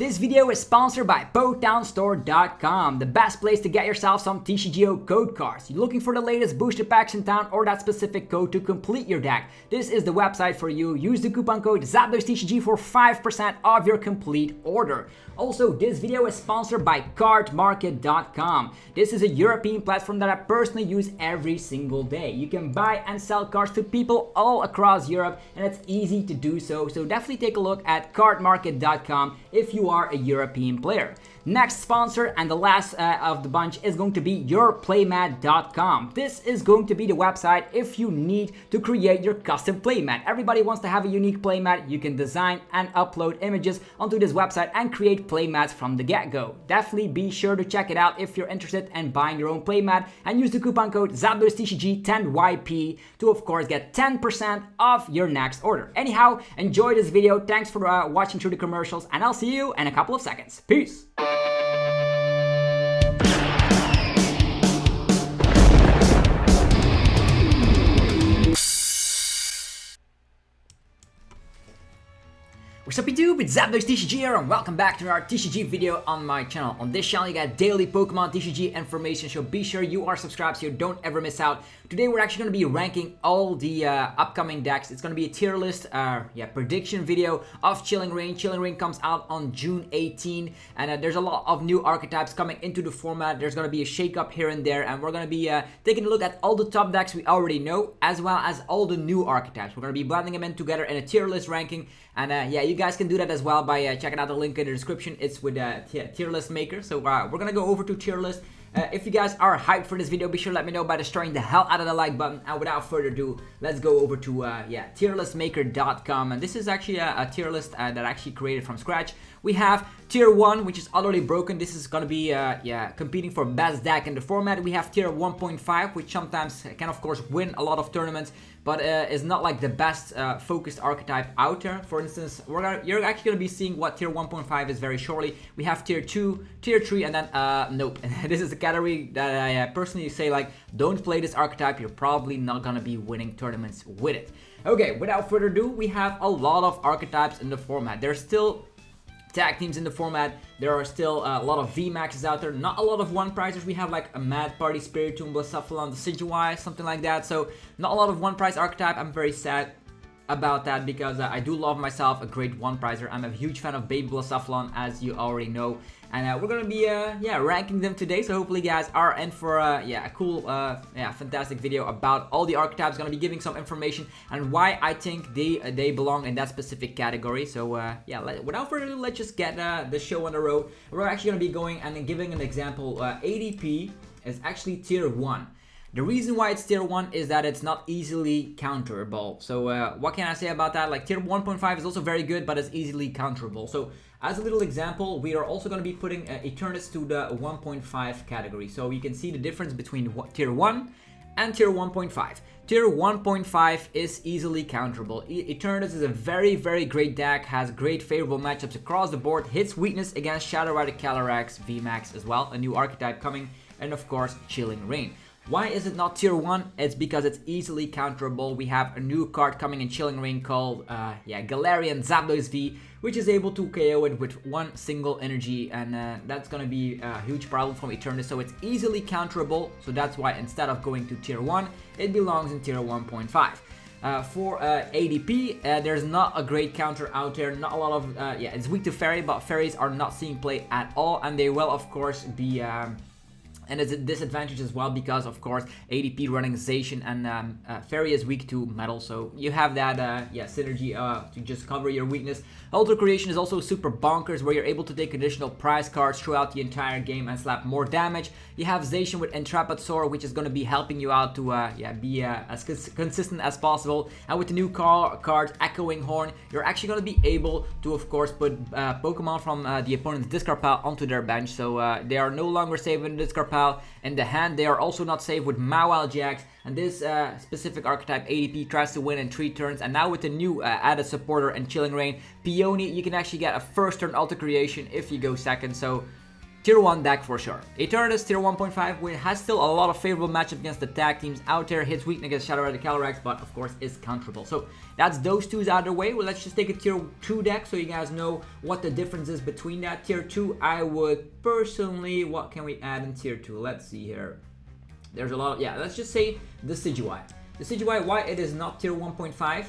This video is sponsored by PokeTownStore.com, the best place to get yourself some TCGO code cards. You're looking for the latest booster packs in town or that specific code to complete your deck. This is the website for you. Use the coupon code ZapDoesTCG for 5% off your complete order. Also, this video is sponsored by CardMarket.com. This is a European platform that I personally use every single day. You can buy and sell cards to people all across Europe, and it's easy to do so. So definitely take a look at CardMarket.com if you are a European player. Next sponsor and the last of the bunch is going to be YourPlaymat.com. This is going to be the website if you need to create your custom playmat. Everybody wants to have a unique playmat. You can design and upload images onto this website and create playmats from the get-go. Definitely be sure to check it out if you're interested in buying your own playmat and use the coupon code ZapDoesTCG10YP to of course get 10% off your next order. Anyhow, enjoy this video. Thanks for watching through the commercials, and I'll see you in a couple of seconds. Peace! What's up YouTube, it's ZapDoesTCG here and welcome back to another TCG video on my channel. On this channel you get daily Pokemon TCG information, so be sure you are subscribed so you don't ever miss out. Today we're actually going to be ranking all the upcoming decks. It's going to be a tier list prediction video of Chilling Reign. Chilling Reign comes out on June 18 and there's a lot of new archetypes coming into the format. There's going to be a shake up here and there, and we're going to be taking a look at all the top decks we already know as well as all the new archetypes. We're going to be blending them in together in a tier list ranking, and yeah, you guys can do that as well by checking out the link in the description. It's with tier list maker. So we're gonna go over to tier list. If you guys are hyped for this video, be sure to let me know by destroying the hell out of the like button. And without further ado, let's go over to TIERLISTmaker.com. And this is actually a tier list that I actually created from scratch. We have tier 1, which is utterly broken. This is gonna be competing for best deck in the format. We have tier 1.5, which sometimes can of course win a lot of tournaments, but is not like the best focused archetype out there. For instance, you're actually gonna be seeing what tier 1.5 is very shortly. We have tier 2, tier 3, and then nope. This is a category that I personally say, like, don't play this archetype. You're probably not gonna be winning tournaments with it. Okay, without further ado, we have a lot of archetypes in the format. There's still tag teams in the format. There are still a lot of VMAXs out there, not a lot of one prizers. We have like a Mad Party, Spiritomb, Blacephalon, Decidueye, something like that. So not a lot of one prize archetype. I'm very sad about that because I do love myself a great one prizer. I'm a huge fan of Baby Blacephalon, as you already know, and we're gonna be ranking them today. So hopefully you guys are in for a cool fantastic video about all the archetypes. Gonna be giving some information and why I think they belong in that specific category. So without further ado, let's just get the show on the road. We're actually gonna be going and giving an example. ADP is actually tier 1. The reason why it's tier 1 is that it's not easily counterable. So what can I say about that? Like, tier 1.5 is also very good, but it's easily counterable. So as a little example, we are also going to be putting Eternatus to the 1.5 category. So you can see the difference between tier 1 and tier 1.5. Tier 1.5 is easily counterable. Eternatus is a very, very great deck, has great favorable matchups across the board, hits weakness against Shadow Rider Calyrex VMAX as well, a new archetype coming, and of course Chilling Reign. Why is it not tier 1? It's because it's easily counterable. We have a new card coming in Chilling Reign called Galarian Zapdos V, which is able to KO it with one single energy, and that's gonna be a huge problem from Eternatus. So it's easily counterable. So that's why instead of going to tier 1, it belongs in tier 1.5. For ADP, there's not a great counter out there. Not a lot of it's weak to Fairy, but Fairies are not seeing play at all, and they will of course be and it's a disadvantage as well because, of course, ADP running Zacian and Fairy is weak to Metal, so you have that synergy to just cover your weakness. Ultra Creation is also super bonkers, where you're able to take additional prize cards throughout the entire game and slap more damage. You have Zacian with Entrapasaur, which is going to be helping you out to be as consistent as possible. And with the new card, Echoing Horn, you're actually going to be able to, of course, put Pokemon from the opponent's discard pile onto their bench, so they are no longer safe in the discard pile. In the hand, they are also not safe with Mawile, and this specific archetype ADP tries to win in 3 turns. And now with the new added supporter and Chilling Reign, Peony, you can actually get a first turn Ultra Creation if you go second. So Tier 1 deck for sure. Eternatus Tier 1.5, which has still a lot of favorable matchups against the tag teams out there. Hits weakness against Shadow Rider Calyrex, but of course is counterable. So that's those twos out of the way. Well, let's just take a Tier 2 deck so you guys know what the difference is between that. Tier 2, I would personally, what can we add in Tier 2? Let's see here. There's a lot of, yeah, let's just say the Decidueye. The Decidueye, why it is not Tier 1.5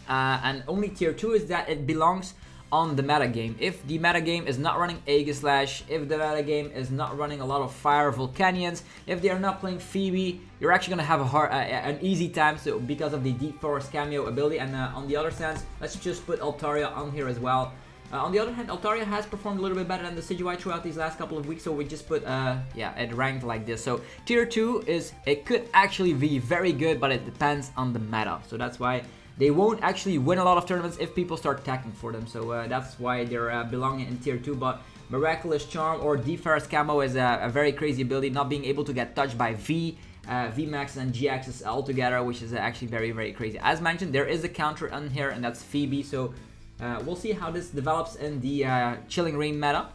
and only Tier 2 is that it belongs on the metagame. If the metagame is not running Aegislash, if the metagame is not running a lot of Fire Volcanions, if they are not playing Phoebe, you're actually going to have an easy time so because of the Deep Forest cameo ability. And on the other sense, let's just put Altaria on here as well. On the other hand, Altaria has performed a little bit better than the Decidueye throughout these last couple of weeks, so we just put, yeah, it ranked like this. So Tier 2 is, it could actually be very good, but it depends on the meta. So that's why they won't actually win a lot of tournaments if people start attacking for them. So that's why they're belonging in Tier 2. But Miraculous Charm or Deforest Camo is a very crazy ability, not being able to get touched by VMAX and GXs altogether, which is actually very, very crazy. As mentioned, there is a counter on here, and that's Phoebe. So we'll see how this develops in the Chilling Reign meta.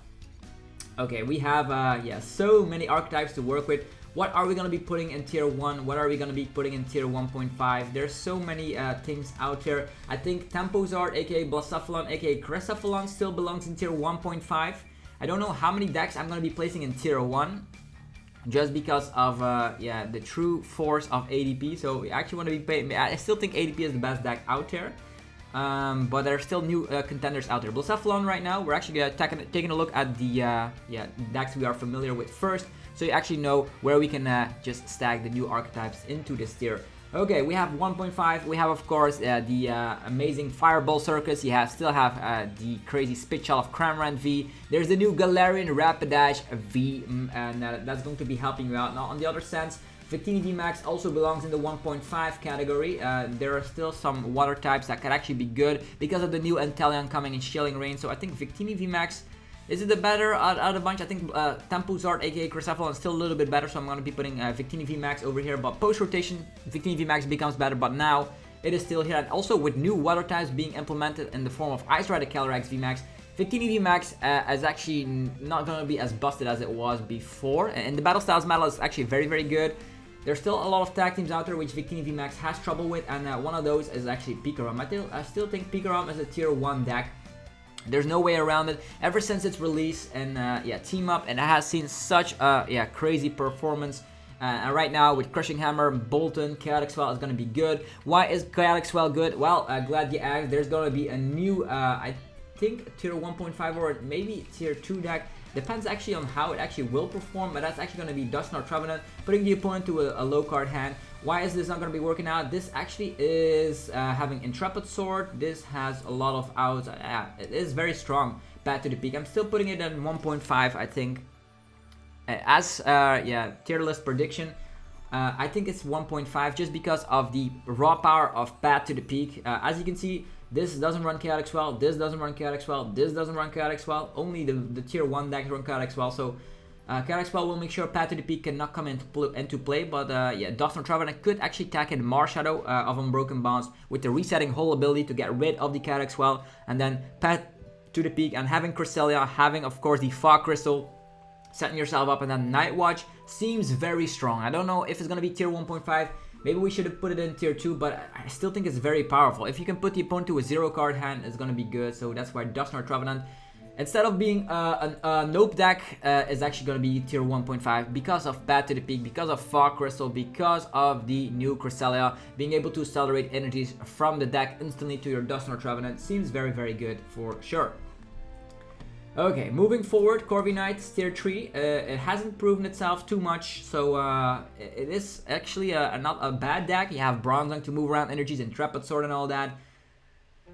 Okay, we have yeah, so many archetypes to work with. What are we going to be putting in Tier 1? What are we going to be putting in Tier 1.5? There's so many things out there. I think Tempo Zard, aka Blacephalon, aka Cresaphalon still belongs in Tier 1.5. I don't know how many decks I'm going to be placing in Tier 1. Just because of yeah, the true force of ADP. So we actually want to be playing. I still think ADP is the best deck out there. But there are still new contenders out there. Blacephalon right now, we're actually taking a look at the yeah, decks we are familiar with first, so you actually know where we can just stack the new archetypes into this tier. Okay, we have 1.5. We have, of course, the amazing Fireball Circus. You still have the crazy Spit Shot of Cramorant V. There's the new Galarian Rapidash V, and that's going to be helping you out. Now, on the other sense, Victini VMAX also belongs in the 1.5 category. There are still some water types that could actually be good because of the new Inteleon coming in Chilling Reign. So I think Victini VMAX, is it the better out of the bunch? I think Tempo Zard, aka Cresaphalon, is still a little bit better. So I'm going to be putting Victini VMAX over here. But post-rotation, Victini VMAX becomes better. But now it is still here. And also with new water types being implemented in the form of Ice Rider Calyrex VMAX, Victini VMAX is actually not going to be as busted as it was before. And the Battle Styles medal is actually very, very good. There's still a lot of tag teams out there which Victini VMAX has trouble with, and one of those is actually PikaRom. I still think PikaRom is a Tier 1 deck. There's no way around it. Ever since its release and yeah, Team Up, and it has seen such a yeah, crazy performance. And right now with Crushing Hammer, Bolton, Chaotic Swell is going to be good. Why is Chaotic Swell good? Well, glad you asked. There's going to be a new, I think, Tier 1.5 or maybe Tier 2 deck. Depends actually on how it actually will perform, but that's actually going to be Dusknoir Trevenant, putting the opponent to a low card hand. Why is this not going to be working out? This actually is having Intrepid Sword. This has a lot of outs. It is very strong. Bad to the peak. I'm still putting it at 1.5, I think. As yeah, tier list prediction, I think it's 1.5 just because of the raw power of Bad to the peak. As you can see, this doesn't run Chaotic Swell, this doesn't run Chaotic Swell, this doesn't run Chaotic Swell. Only the tier 1 decks run Chaotic Swell. So Chaotic Swell will make sure Path to the Peak cannot come into play. But yeah, Dusknoir Trevenant could actually attack in Marshadow of Unbroken Bonds with the Resetting Hole ability to get rid of the Chaotic Swell. And then Path to the Peak and having Cresselia, having of course the Fog Crystal, setting yourself up, and then Night Watch seems very strong. I don't know if it's going to be tier 1.5. Maybe we should have put it in tier 2, but I still think it's very powerful. If you can put the opponent to a 0 card hand, it's going to be good. So that's why Dusknoir Trevenant, instead of being a Nope deck, is actually going to be tier 1.5 because of Path to the Peak, because of Fog Crystal, because of the new Cresselia. Being able to accelerate energies from the deck instantly to your Dusknoir Trevenant seems very, very good for sure. Okay, moving forward, Corviknight, tier 3. It hasn't proven itself too much, so it is actually not a bad deck. You have Bronzong to move around energies, Intrepid Sword and all that.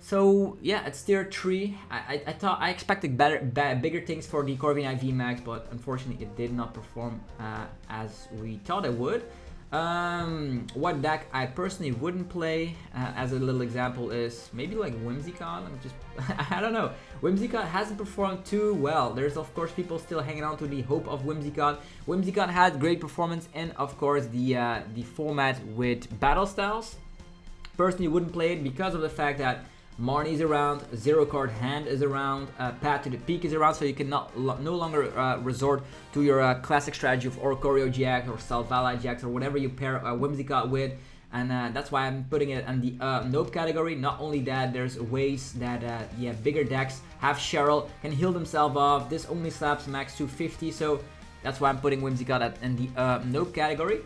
So yeah, it's tier 3. I expected bigger things for the Corviknight VMAX, but unfortunately it did not perform as we thought it would. What deck I personally wouldn't play, as a little example, is maybe like Whimsicott. I don't know. Whimsicott hasn't performed too well. There's of course people still hanging on to the hope of Whimsicott. Whimsicott had great performance in of course the format with Battle Styles. Personally wouldn't play it because of the fact that Marnie's around, Zero Card Hand is around, Path to the Peak is around, so you can no longer resort to your classic strategy of Oricorio GX or Salvala GX or whatever you pair Whimsicott with, and that's why I'm putting it in the Nope category. Not only that, there's ways that bigger decks have Cheryl, can heal themselves off. This only slaps max 250, so that's why I'm putting Whimsicott in the Nope category.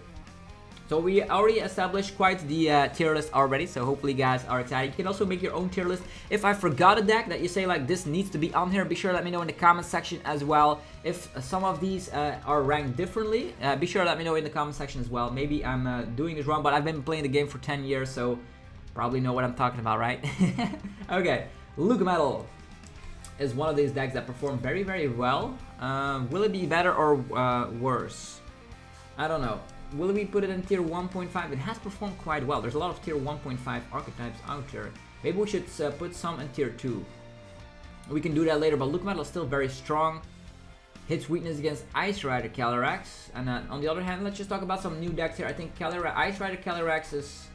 So we already established quite the tier list already, so hopefully you guys are excited. You can also make your own tier list. If I forgot a deck that you say like this needs to be on here, be sure to let me know in the comments section as well. If some of these are ranked differently, be sure to let me know in the comment section as well. Maybe I'm doing this wrong, but I've been playing the game for 10 years, so probably know what I'm talking about, right? Okay, Luke Metal is one of these decks that perform very, very well. Will it be better or worse? I don't know. Will we put it in tier 1.5? It has performed quite well. There's a lot of tier 1.5 archetypes out there. Maybe we should put some in tier 2. We can do that later, but Luke Metal is still very strong. Hits weakness against Ice Rider Calyrex. And on the other hand, let's just talk about some new decks here. I think Ice Rider Calyrex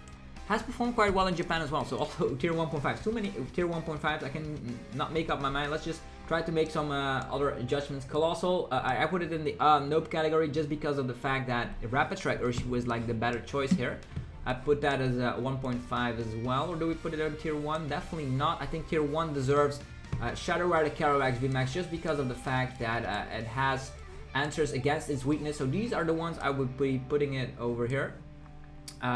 has performed quite well in Japan as well. So also tier 1.5. Too many tier 1.5s. I can not make up my mind. Let's just try to make some other adjustments. Colossal, I put it in the Nope category just because of the fact that Rapid Strike Urshifu was like the better choice here. I put that as 1.5 as well. Or do we put it on tier 1? Definitely not. I think tier 1 deserves Shadow Rider Calyrex VMAX just because of the fact that it has answers against its weakness. So these are the ones I would be putting it over here.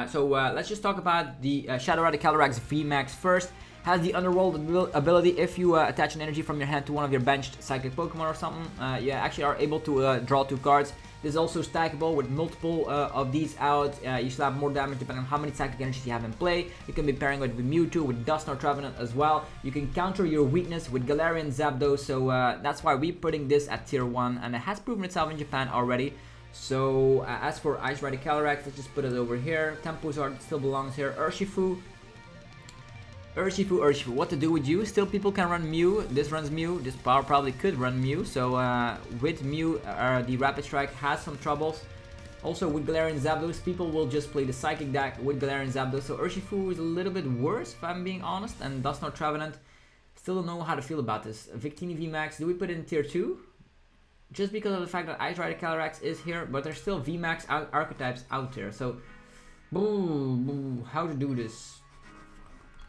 So let's just talk about the Shadow Rider Calyrex VMAX first. Has the Underworld ability. If you attach an energy from your hand to one of your benched Psychic Pokemon or something, you actually are able to draw 2 cards. This is also stackable with multiple of these out. You still have more damage depending on how many Psychic energies you have in play. You can be pairing it with Mewtwo, with Dusknoir, Trevenant as well. You can counter your weakness with Galarian Zapdos, so that's why we're putting this at tier 1, and it has proven itself in Japan already. So as for Ice Rider Calyrex, let's just put it over here. Tempo Zard still belongs here. Urshifu, what to do with you? Still people can run Mew. This runs Mew. This power probably could run Mew. So with Mew, the Rapid Strike has some troubles. Also with Galarian Zapdos, people will just play the Psychic deck with Galarian Zapdos. So Urshifu is a little bit worse, if I'm being honest. And Dusknoir Trevenant, still don't know how to feel about this. Victini VMAX, do we put it in tier 2? Just because of the fact that Ice Rider Calyrex is here, but there's still VMAX archetypes out there. So, how to do this?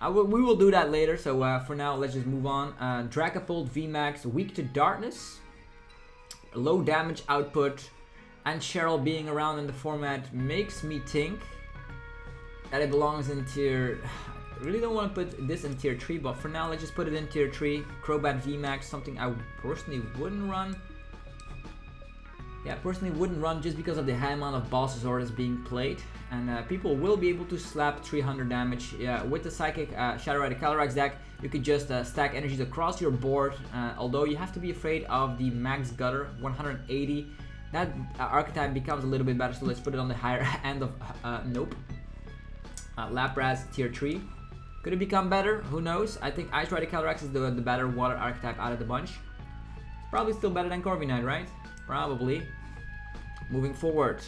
We will do that later, so for now, let's just move on. Dragapult VMAX, weak to darkness, low damage output, and Cheryl being around in the format makes me think that it belongs in tier... I really don't want to put this in tier 3, but for now, let's just put it in tier 3. Crobat VMAX, something I personally wouldn't run. Yeah, personally wouldn't run just because of the high amount of bosses orders being played. And people will be able to slap 300 damage. With the Psychic Shadow Rider Calyrex deck, you could just stack energies across your board. Although you have to be afraid of the Max Gutter, 180. That archetype becomes a little bit better, so let's put it on the higher end of Nope. Lapras, tier 3. Could it become better? Who knows? I think Ice Rider Calyrex is the better water archetype out of the bunch. Probably still better than Corviknight, right? Probably. Moving forward.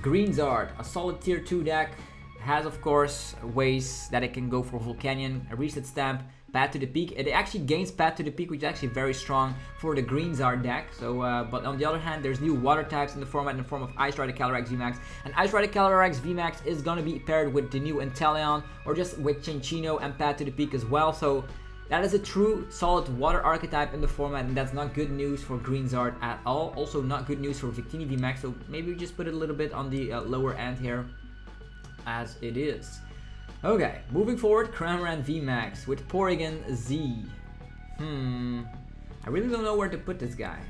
Green Zard, a solid tier 2 deck. Has of course ways that it can go for Volcanion, a reset stamp, Path to the Peak. It actually gains Path to the Peak, which is actually very strong for the Green Zard deck. So, but on the other hand, there's new water types in the format in the form of Ice Rider Calyrex VMAX. And Ice Rider Calyrex VMAX is gonna be paired with the new Inteleon or just with Cinccino and Path to the Peak as well. So that is a true solid water archetype in the format, and that's not good news for Green Zard at all. Also not good news for Victini VMAX, so maybe we just put it a little bit on the lower end here as it is. Okay, moving forward, Cramorant VMAX with Porygon Z. I really don't know where to put this guy.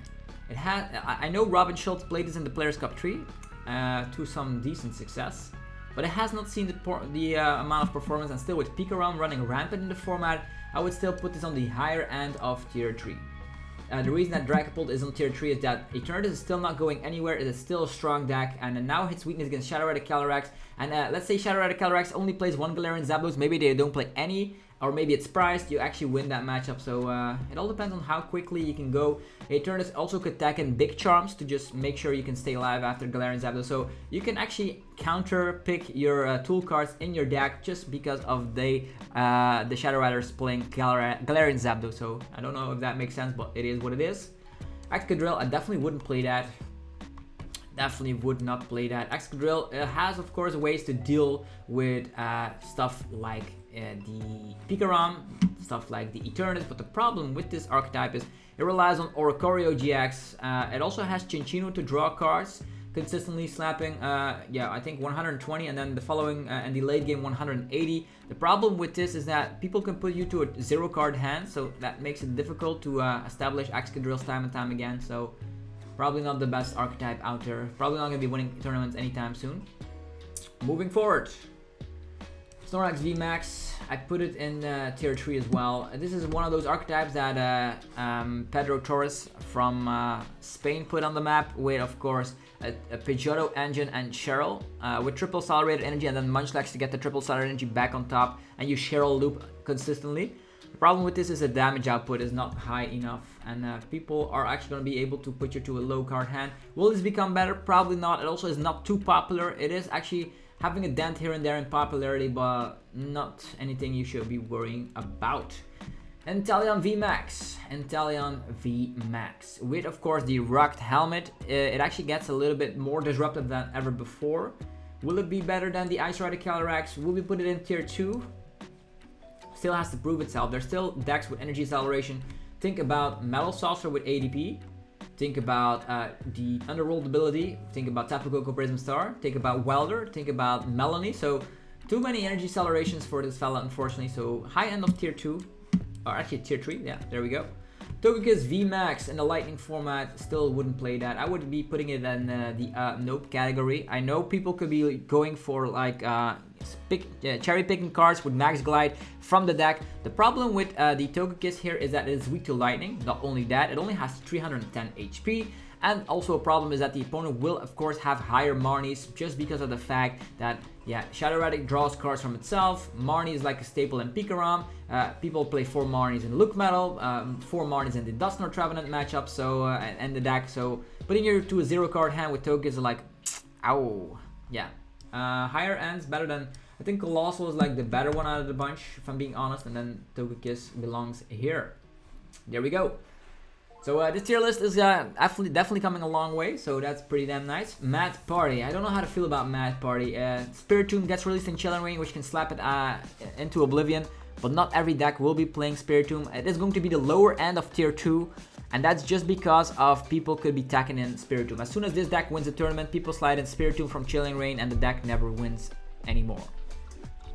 It had, I know Robin Schultz played this in the Players Cup 3 to some decent success, but it has not seen the amount of performance, and still with PikaRom running rampant in the format, I would still put this on the higher end of tier 3. The reason that Dragapult is on tier 3 is that Eternatus is still not going anywhere. It is still a strong deck, and it now hits weakness against Shadow Rider Calyrex. And let's say Shadow Rider Calyrex only plays one Galarian Zapdos. Maybe they don't play any or maybe it's priced, you actually win that matchup. So it all depends on how quickly you can go. Eternatus also could tack in big charms to just make sure you can stay alive after Galarian Zapdos. So you can actually counter pick your tool cards in your deck just because of the Shadow Riders playing Galarian Zapdos. So I don't know if that makes sense, but it is what it is. Excadrill, I definitely wouldn't play that. Definitely would not play that. Excadrill has, of course, ways to deal with stuff like the PikaRom, stuff like the Eternatus, but the problem with this archetype is it relies on Oricorio GX. It also has Chinchino to draw cards, consistently slapping, yeah, I think 120, and then the following, and the late game 180. The problem with this is that people can put you to a 0-card hand, so that makes it difficult to establish Excadrills time and time again, so probably not the best archetype out there. Probably not going to be winning tournaments anytime soon. Moving forward. Snorlax VMAX, I put it in tier 3 as well. This is one of those archetypes that Pedro Torres from Spain put on the map with, of course, a Pidgeotto engine and Cheryl with triple accelerated energy and then Munchlax to get the triple accelerated energy back on top, and you Cheryl loop consistently. The problem with this is the damage output is not high enough, and people are actually going to be able to put you to a low card hand. Will this become better? Probably not. It also is not too popular. It is actually having a dent here and there in popularity, but not anything you should be worrying about. Inteleon VMAX. Inteleon VMAX. With, of course, the rugged helmet. It actually gets a little bit more disruptive than ever before. Will it be better than the Ice Rider Calyrex? Will we put it in tier 2? Still has to prove itself. There's still decks with energy acceleration. Think about Metal Saucer with ADP. Think about the Underworld ability. Think about Tapu Koko Prism Star. Think about Welder. Think about Melanie. So too many energy accelerations for this fella, unfortunately. So high end of tier 2. Or actually tier 3. Yeah, there we go. Togekiss VMAX in the Lightning format. Still wouldn't play that. I would be putting it in the nope category. I know people could be going for like cherry picking cards with Max Glide from the deck. The problem with the Togekiss here is that it is weak to lightning. Not only that, it only has 310 HP. And also a problem is that the opponent will, of course, have higher Marnies just because of the fact that, yeah, Shadow Rider draws cards from itself. Marnie is like a staple in PikaRom. People play 4 Marnies in Look Metal, 4 Marnies in the Dusknoir Trevenant matchup, so and the deck. So putting you to a 0-card hand with Togekiss is like, ow, yeah. Higher ends better than, I think Colossal is like the better one out of the bunch, if I'm being honest, and then Togekiss belongs here. There we go. So this tier list is definitely coming a long way, so that's pretty damn nice. Mad Party. I don't know how to feel about Mad Party. Spiritomb gets released in Chilling Reign, which can slap it into Oblivion, but not every deck will be playing Spiritomb. It is going to be the lower end of tier 2, and that's just because of people could be tacking in Spiritomb. As soon as this deck wins a tournament, people slide in Spiritomb from Chilling Reign, and the deck never wins anymore.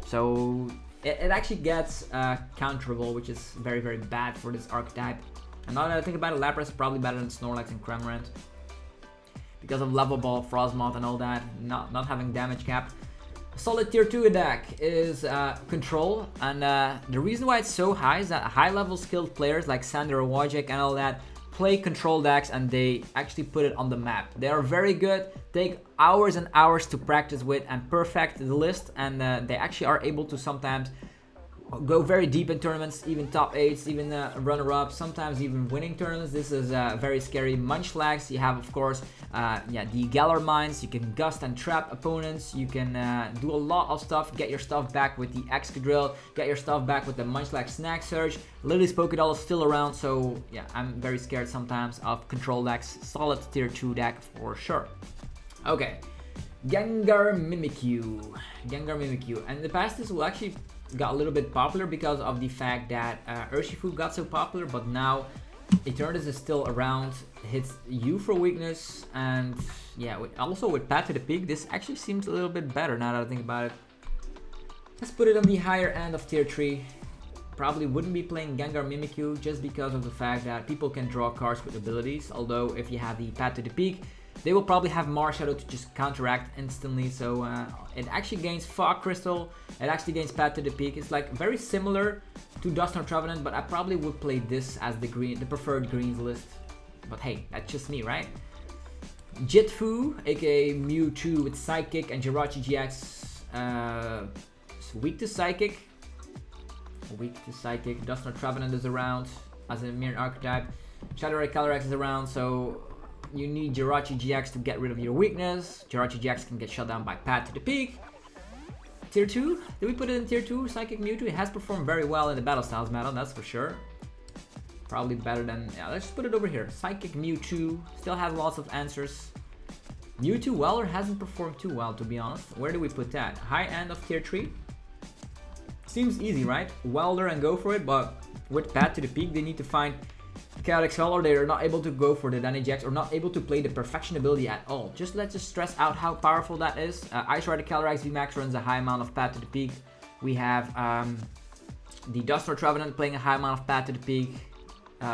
So it actually gets counterable, which is very, very bad for this archetype. And now that I think about it, Lapras is probably better than Snorlax and Cramorant because of Level Ball, Frostmoth, and all that, not having damage cap. A solid tier 2 deck is Control, and the reason why it's so high is that high-level skilled players like Sander Wojcik and all that play Control decks, and they actually put it on the map. They are very good, take hours and hours to practice with and perfect the list, and they actually are able to sometimes go very deep in tournaments, even top 8s, even runner-ups, sometimes even winning tournaments. This is very scary. Munchlax, you have, of course, yeah, the Galar Mines. You can gust and trap opponents. You can do a lot of stuff. Get your stuff back with the Excadrill. Get your stuff back with the Munchlax Snack Surge. Lily's Pokédoll is still around, so yeah, I'm very scared sometimes of Control decks. Solid tier 2 deck for sure. Okay, Gengar Mimikyu. Gengar Mimikyu. And in the past, this will actually got a little bit popular because of the fact that Urshifu got so popular, but now Eternatus is still around, hits you for weakness, and yeah, also with Path to the Peak, this actually seems a little bit better now that I think about it. Let's put it on the higher end of tier 3. Probably wouldn't be playing Gengar Mimikyu just because of the fact that people can draw cards with abilities, although if you have the Path to the Peak, they will probably have Marshadow to just counteract instantly, so it actually gains Fog Crystal, it actually gains Path to the Peak. It's like very similar to Dusknoir Trevenant, but I probably would play this as the preferred greens list. But hey, that's just me, right? Jitfu, aka Mewtwo with Psychic and Jirachi GX, weak to Psychic. weak to Psychic. Dusknoir Trevenant is around as a Mirror archetype. Shadow Rider Calyrex is around, so you need Jirachi GX to get rid of your weakness. Jirachi GX can get shut down by Path to the Peak. Tier 2? Did we put it in Tier 2? Psychic Mewtwo? It has performed very well in the Battle Styles medal, that's for sure. Probably better than... yeah, let's just put it over here. Psychic Mewtwo still has lots of answers. Mewtwo Welder hasn't performed too well, to be honest. Where do we put that? High end of Tier 3? Seems easy, right? Welder and go for it, but with Path to the Peak, they need to find Chaotic Cell, or they're not able to go for the Dynajax, or not able to play the Perfection ability at all. Let's just stress out how powerful that is. Ice Rider Calyrex VMAX runs a high amount of Path to the Peak. We have the Dusknoir Trevenant playing a high amount of Path to the Peak.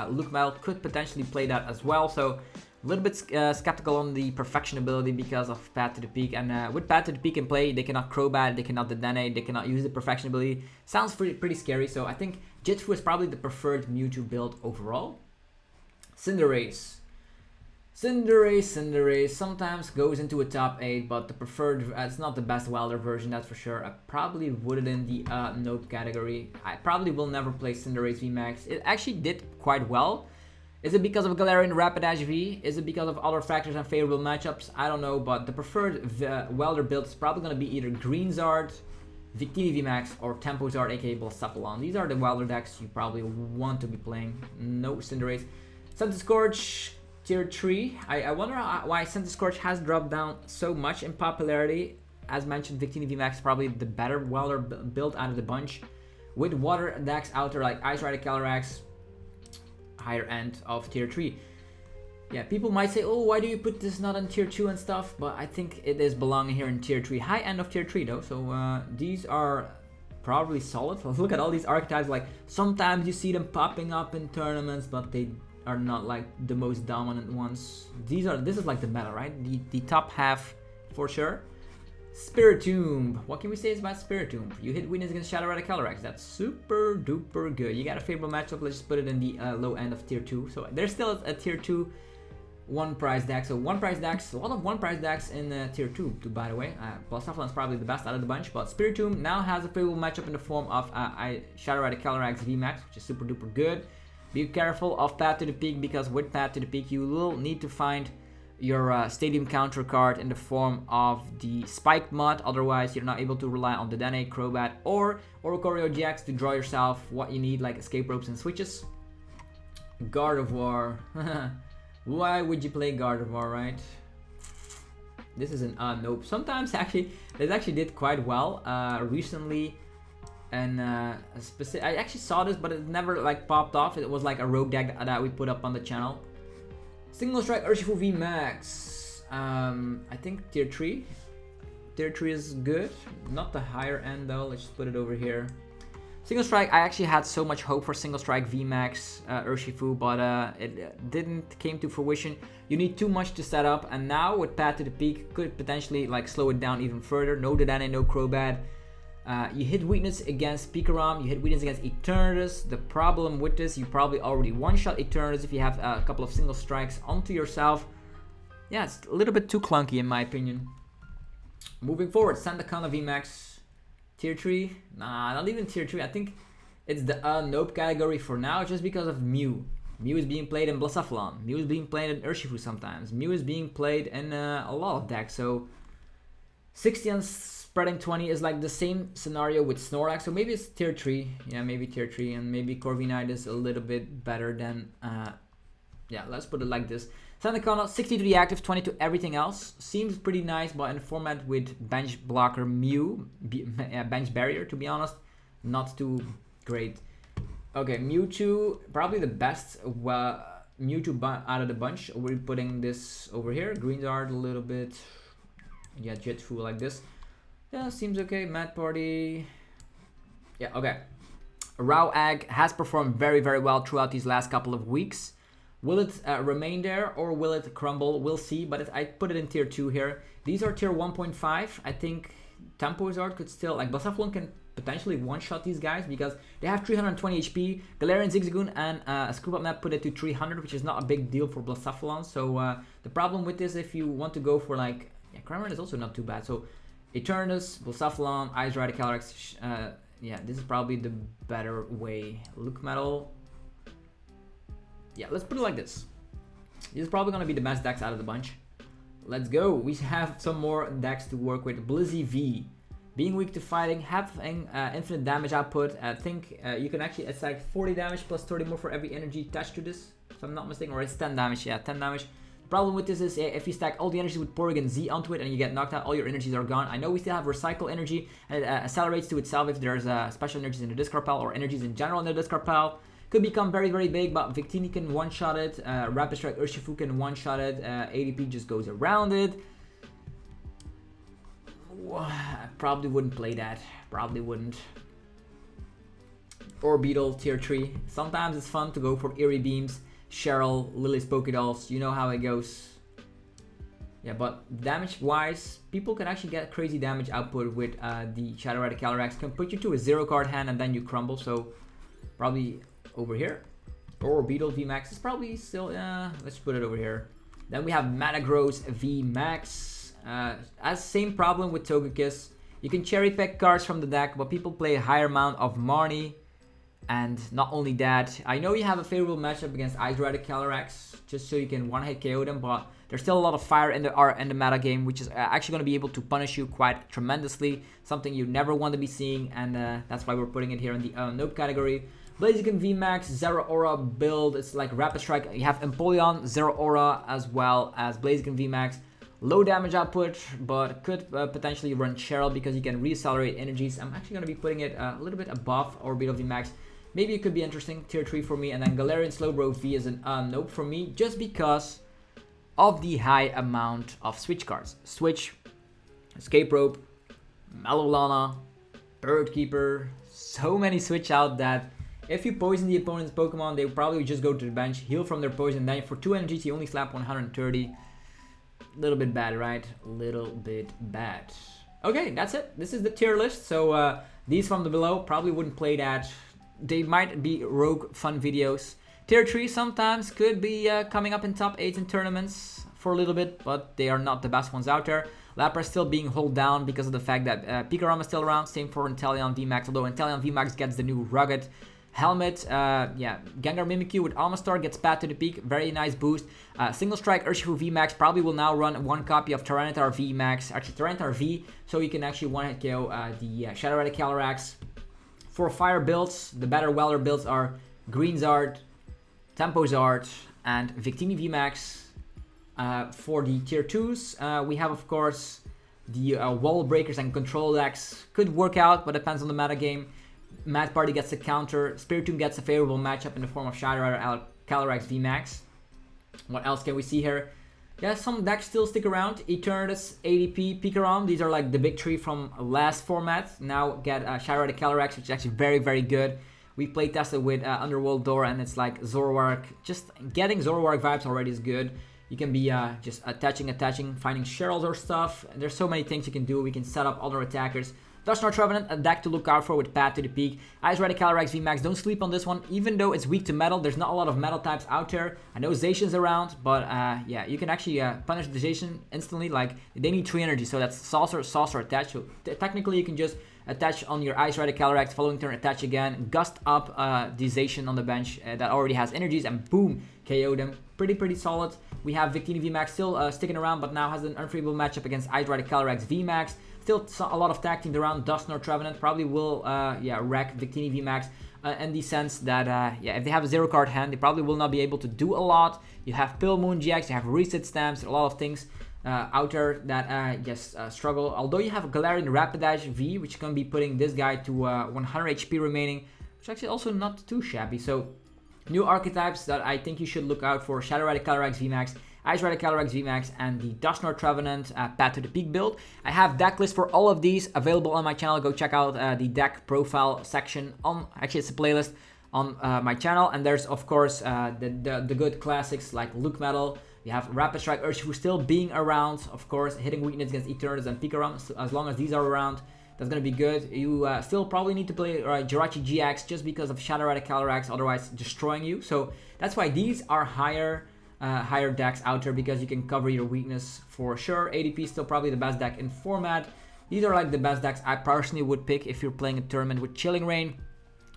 Luke Metal could potentially play that as well, so a little bit skeptical on the Perfection ability because of Path to the Peak. And with Path to the Peak in play, they cannot Crobat, they cannot Detonate, they cannot use the Perfection ability. Sounds pretty scary, so I think Jitfu is probably the preferred Mewtwo build overall. Cinderace sometimes goes into a top 8, but the preferred, it's not the best Welder version, that's for sure. I probably would it in the nope category. I probably will never play Cinderace VMAX. It actually did quite well. Is it because of Galarian Rapidash V? Is it because of other factors and favorable matchups? I don't know, but the preferred Welder build is probably going to be either Green Zard, Victini VMAX, or Tempo Zard, aka Blacephalon. These are the Welder decks you probably want to be playing. No Cinderace. Centiskorch, Tier 3. I wonder why Centiskorch has dropped down so much in popularity. As mentioned, Victini VMAX is probably the better Welder build out of the bunch. With water decks out there like Ice Rider Calyrex, higher end of Tier 3. Yeah, people might say, oh, why do you put this not in Tier 2 and stuff? But I think it is belonging here in Tier 3. High end of Tier 3 though, so these are probably solid. Let's look at all these archetypes. Like, sometimes you see them popping up in tournaments, but they are not like the most dominant ones. This is like the meta, right? The top half for sure. Spiritomb. What can we say about Spiritomb? You hit weakness against Shadow Rider Calyrex. That's super duper good. You got a favorable matchup. Let's just put it in the low end of Tier 2. So there's still a Tier 2 one price deck. So one price decks, a lot of one price decks in Tier 2 too, by the way. Blacephalon is probably the best out of the bunch, but Spiritomb now has a favorable matchup in the form of Shadow Rider Calyrex VMAX, which is super duper good. Be careful of Path to the Peak, because with Path to the Peak you will need to find your Stadium counter card in the form of the Spike mod, otherwise you're not able to rely on the Dene, Crobat, or Oricorio GX to draw yourself what you need, like escape ropes and switches. Gardevoir. Why would you play Gardevoir, right? This is an nope. Sometimes actually, this actually did quite well recently. And I actually saw this, but it never like popped off. It was like a rogue deck that we put up on the channel. Single Strike Urshifu VMAX. I think Tier 3. Tier 3 is good. Not the higher end though. Let's just put it over here. Single Strike, I actually had so much hope for Single Strike VMAX Urshifu, but it didn't came to fruition. You need too much to set up, and now with Path to the Peak could potentially like slow it down even further. No Dedenne, no Crobat. You hit weakness against PikaRom, you hit weakness against Eternatus. The problem with this, you probably already one-shot Eternatus if you have a couple of single strikes onto yourself. Yeah, it's a little bit too clunky in my opinion. Moving forward, Sandaconda VMAX, Tier 3. Nah, not even Tier 3. I think it's the nope category for now, just because of Mew. Mew is being played in Blacephalon. Mew is being played in Urshifu sometimes. Mew is being played in a lot of decks, so 60 and spreading 20 is like the same scenario with Snorlax, so maybe it's Tier 3. Yeah, maybe Tier 3, and maybe Corviknight is a little bit better than, yeah, let's put it like this. Sandaconda, 60 to the active, 20 to everything else. Seems pretty nice, but in a format with bench blocker Mew, bench barrier, to be honest, not too great. Okay, Mewtwo, probably the best Mewtwo out of the bunch. We're putting this over here. Green Zard a little bit. Yeah, Jitfu like this. Yeah, seems okay. Mad Party. Yeah, okay. Raw Egg has performed very, very well throughout these last couple of weeks. Will it remain there or will it crumble? We'll see, but I put it in Tier 2 here. These are Tier 1.5. I think Tempo Zard could still, like Blacephalon can potentially one-shot these guys because they have 320 HP. Galarian Zigzagoon and Scoop Up Map put it to 300, which is not a big deal for Blacephalon. So the problem with this, if you want to go for like, yeah, Cramorant is also not too bad. So Eternatus, Blacephalon, Ice Rider Calyrex, yeah, this is probably the better way. Luke Metal. Yeah, let's put it like this. This is probably gonna be the best decks out of the bunch. Let's go. We have some more decks to work with. Blissey V. Being weak to fighting, having infinite damage output. I think you can actually, it's like 40 damage plus 30 more for every energy attached to this, if I'm not mistaken, or it's 10 damage, yeah, 10 damage. The problem with this is if you stack all the energies with Porygon Z onto it and you get knocked out, all your energies are gone. I know we still have recycle energy, and it accelerates to itself if there's special energies in the discard pile or energies in general in the discard pile. Could become very, very big, but Victini can one-shot it, Rapid Strike Urshifu can one-shot it, ADP just goes around it. I probably wouldn't play that. Probably wouldn't. Orbeetle, tier 3. Sometimes it's fun to go for Eerie Beams, Cheryl, Lily's Pokédolls. You know how it goes. Yeah, but damage-wise, people can actually get crazy damage output with the Shadow Rider Calyrex. Can put you to a 0-card hand and then you crumble. So probably over here. Orbeetle VMAX is probably still... let's put it over here. Then we have Metagross VMAX. As same problem with Togekiss. You can cherry pick cards from the deck, but people play a higher amount of Marnie. And not only that, I know you have a favorable matchup against Ice Rider Calyrex, just so you can one-hit KO them, but there's still a lot of fire in the meta game, which is actually going to be able to punish you quite tremendously. Something you never want to be seeing, and that's why we're putting it here in the nope category. Blaziken VMAX, Zero Aura build. It's like Rapid Strike. You have Empoleon, Zero Aura, as well as Blaziken VMAX. Low damage output, but could potentially run Cheryl because you can re-accelerate energies. I'm actually going to be putting it a little bit above Orbeetle VMAX. Maybe it could be interesting, tier 3 for me. And then Galarian Slowbro V is an nope for me, just because of the high amount of switch cards. Switch, Escape Rope, Malolana, Birdkeeper. So many switch out that if you poison the opponent's Pokemon, they probably just go to the bench, heal from their poison. Then for 2 energies, you only slap 130. Little bit bad, right? Little bit bad. Okay, that's it. This is the tier list. So these from the below probably wouldn't play that. They might be rogue fun videos. Tier 3 sometimes could be coming up in top 8 in tournaments for a little bit, but they are not the best ones out there. Lapras still being held down because of the fact that PikaRom is still around. Same for Inteleon VMAX, although Inteleon VMAX gets the new rugged helmet. Yeah, Gengar Mimikyu with Almastar gets Path to the Peak. Very nice boost. Single Strike Urshifu VMAX probably will now run one copy of Tyranitar VMAX. Actually, Tyranitar V, so you can actually one-hit KO the Shadow Rider Calyrex. For fire builds, the better Weller builds are Green Zard, Tempo Zard, and Victini VMAX. For the tier 2s, we have, of course, the Wall Breakers and Control decks. Could work out, but depends on the meta game. Mad Party gets a counter. Spiritomb gets a favorable matchup in the form of Shadow Rider Calyrex VMAX. What else can we see here? Yeah, some decks still stick around. Eternatus, ADP, PikaRom. These are like the big 3 from last format. Now get Shadow Rider Calyrex, which is actually very, very good. We play tested with Underworld Door, and it's like Zoroark. Just getting Zoroark vibes already is good. You can be just attaching, finding Cheryls or stuff. There's so many things you can do. We can set up other attackers. Dusknoir Trevenant, a deck to look out for with Path to the Peak. Ice Rider Calyrex VMAX, don't sleep on this one. Even though it's weak to metal, there's not a lot of metal types out there. I know Zacian's around, but yeah, you can actually punish the Zacian instantly. Like, they need 3 energy, so that's Saucer, attach. So technically, you can just attach on your Ice Rider Calyrex, following turn, attach again, gust up the Zacian on the bench that already has energies, and boom, KO them. Pretty solid. We have Victini VMAX still sticking around, but now has an unfavorable matchup against Ice Rider Calyrex VMAX. Still a lot of tag teamed around. Dusknoir Trevenant probably will yeah, wreck Victini VMAX in the sense that yeah, if they have a 0-card hand, they probably will not be able to do a lot. You have Pill Moon GX, you have Reset Stamps, a lot of things out there that just struggle. Although you have Galarian Rapidash V, which can be putting this guy to 100 HP remaining, which is actually also not too shabby. So new archetypes that I think you should look out for: Shadow Rider Calyrex VMAX, Ice Rider Calyrex VMAX, and the Dusknoir Trevenant Path to the Peak build. I have deck lists for all of these available on my channel. Go check out the deck profile section on, actually it's a playlist on my channel. And there's of course the good classics like Luke Metal. You have Rapid Strike Urshifu still being around, of course, hitting weakness against Eternatus and PikaRom. So as long as these are around, that's going to be good. You still probably need to play Jirachi GX just because of Shadow Rider Calyrex, otherwise destroying you. So that's why these are higher decks out there, because you can cover your weakness for sure. ADP is still probably the best deck in format. These are like the best decks I personally would pick if you're playing a tournament with Chilling Reign.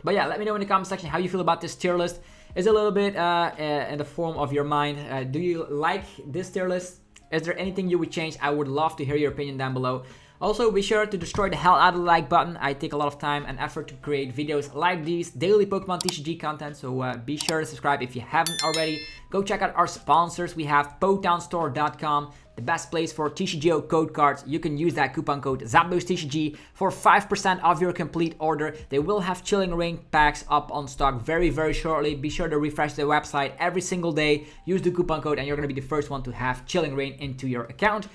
But yeah, let me know in the comment section how you feel about this tier list. Is a little bit in the form of your mind. Do you like this tier list? Is there anything you would change? I would love to hear your opinion down below. Also, be sure to destroy the hell out of the like button. I take a lot of time and effort to create videos like these, daily Pokemon TCG content, so be sure to subscribe if you haven't already. Go check out our sponsors. We have PokeTownStore.com, the best place for TCGO code cards. You can use that coupon code ZapdosTCG for 5% off your complete order. They will have Chilling Reign packs up on stock very, very shortly. Be sure to refresh the website every single day. Use the coupon code and you're going to be the first one to have Chilling Reign into your account.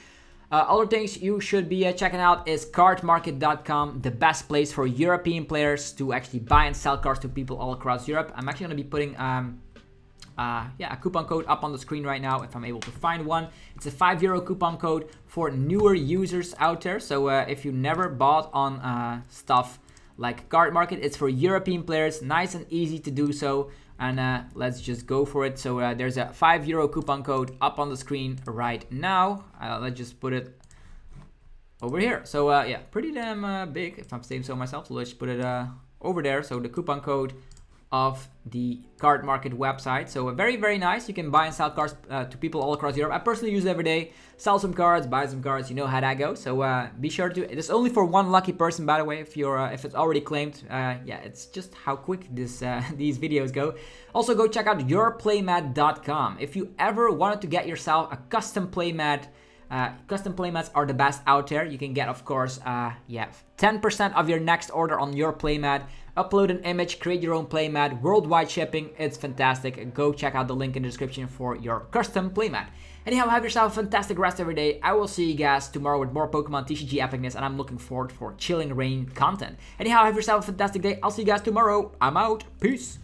Other things you should be checking out is cardmarket.com, the best place for European players to actually buy and sell cards to people all across Europe. I'm actually going to be putting a coupon code up on the screen right now if I'm able to find one. It's a €5 coupon code for newer users out there. So if you never bought on stuff like Card Market, it's for European players, nice and easy to do so. And let's just go for it. So there's a €5 coupon code up on the screen right now. Let's just put it over here. So yeah, pretty damn big if I'm saying so myself. So let's put it over there. So the coupon code of the Card Market website. So very, very nice. You can buy and sell cards to people all across Europe. I personally use it every day. Sell some cards, buy some cards. You know how that goes. So be sure to. It's only for one lucky person, by the way. If you're if it's already claimed. Yeah, it's just how quick this these videos go. Also, go check out yourplaymat.com. If you ever wanted to get yourself a custom playmat. Custom playmats are the best out there. You can get, of course, 10% of your next order on your playmat. Upload an image, create your own playmat, worldwide shipping. It's fantastic. Go check out the link in the description for your custom playmat. Anyhow, have yourself a fantastic rest of your day. I will see you guys tomorrow with more Pokemon TCG epicness, and I'm looking forward for Chilling Reign content. Anyhow, have yourself a fantastic day. I'll see you guys tomorrow. I'm out. Peace.